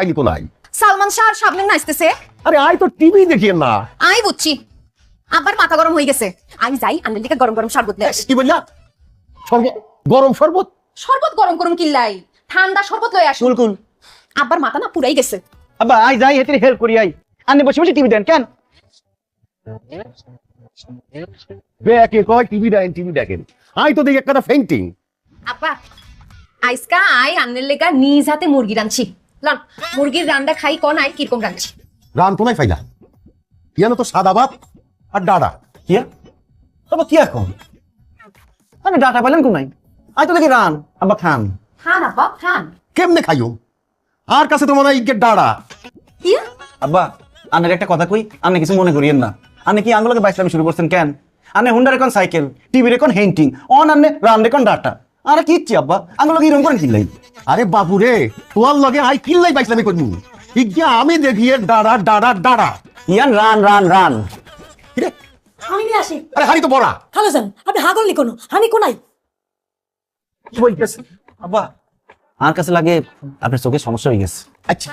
আইনি তো নাই। সালমান শাহ আর শাবনূর নাচতেছে। আরে আই তো টিভি দেখি না। আই বুঝছি, আবার মাথা গরম হয়ে গেছে। আমি যাই আন্নের দিকে গরম গরম শরবত লয়ে আসি। কি বললা? শরবত? গরম শরবত? শরবত গরম গরম কিল্লাই, ঠান্ডা শরবত লয়ে আসি। কুল আবার মাথা না পুরাই গেছে। আব্বা আই যাই হেতে হেল্প করি আই। আন্নে বসে বসে টিভি দেন কেন? বেকে কয় টিভি দেখেন। আই তো দেখি একটা ফেন্টিং। আপা আইসকা আই আন্নের লেগা নিজ হাতে মুরগি রাঁধছি। লন মুরগির রান্না খাই কোন আই কিরকম রাঁধছি। রান তো নাই ফাইলা। ইয়ানো তো সাদা ভাত আর ডাডা। কি আব্বা কি এখন? আরে ডাটা পাইলেন কোন নাই? আই তো দেখি রান আব্বা খান। খান আপা খান। কেমনে খাইও? আর কাছে তো মনে হয় ইগে ডাডা। কি? আব্বা আন্নের একটা কথা কই, আপনি কিছু মনে করিয়েন না। আপনি কি আঙ্গুলকে বাইসলামি শুরু করছেন কেন? আনে হুন্ডার এখন সাইকেল, টিভির এখন হেন্টিং, অন আনে রান এখন ডাটা। আরে কি ইচ্ছি আব্বা আঙ্গুলকে এরকম করেন কিনলাই? আরে বাবু রে, তোর লগে আই কিল্লাই বাইসলামি করমু। ইগিয়া আমি দেখি ডাডা ডাডা ডাডা। ইয়ান রান রান রান। কিরে? আমি নিয়ে আসি। আরে হানি তো বড়া। খালো যান, আপনি হাগল নি কোনো, হানি কোনাই। কি বলতেছ? আব্বা আমার কাছে লাগে আপনার চোখে সমস্যা হয়ে গেছে। আচ্ছা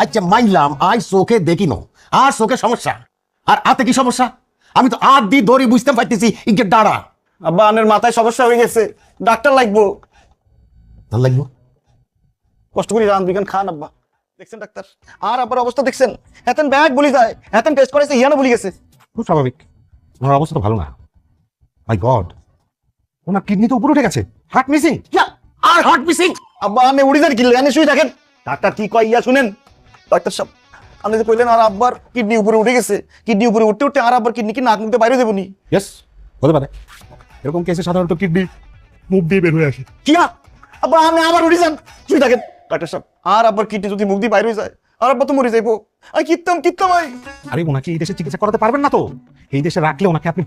আচ্ছা মাইলাম আই চোখে দেখি নো, আর চোখে সমস্যা, আর হাতে কি সমস্যা? আমি তো হাত দিয়ে ধরে বুঝতে পারতেছি ইগে ডাড়া। আব্বা আনের মাথায় সমস্যা হয়ে গেছে, ডাক্তার লাগবো। ভাল লাগবো? কষ্ট করে রান বিজ্ঞান খান আব্বা। দেখছেন ডাক্তার আর আব্বার অবস্থা দেখছেন? এতন ব্যাগ বলি যায়, এতন টেস্ট করেছে হিয়ানো বলি গেছে। খুব স্বাভাবিক, ওনার অবস্থা তো ভালো না। মাই গড, ওনার কিডনি তো উপরে উঠে গেছে, হার্ট মিসিং। আর হার্ট মিসিং। আব্বা আমি উড়ি যান কিনলে এনে শুয়ে থাকেন। ডাক্তার কি কয় ইয়া শুনেন ডাক্তার সাহেব, আপনি যে কইলেন আর আব্বার কিডনি উপরে উঠে গেছে, কিডনি উপরে উঠতে উঠতে আর আব্বার কিডনি কি নাক মুখতে বাইরে দেবনি? ইয়েস, হতে পারে। এরকম কেসে সাধারণত কিডনি মুখ দিয়ে বের হয়ে আসে। কিয়া আব্বা আমি আবার উড়ি যান শুয়ে থাকেন ডাক্তার সাহেব। আর আব্বার কিডনি যদি মুখ দিয়ে বাইরে হয়ে যায় আর আব্বা তো মরে যাইবো। আই কিত্তাম আই। আরে ওনাকে এই দেশে চিকিৎসা করাতে পারবেন না তো। এই দেশে রাখলে ওনাকে আপনি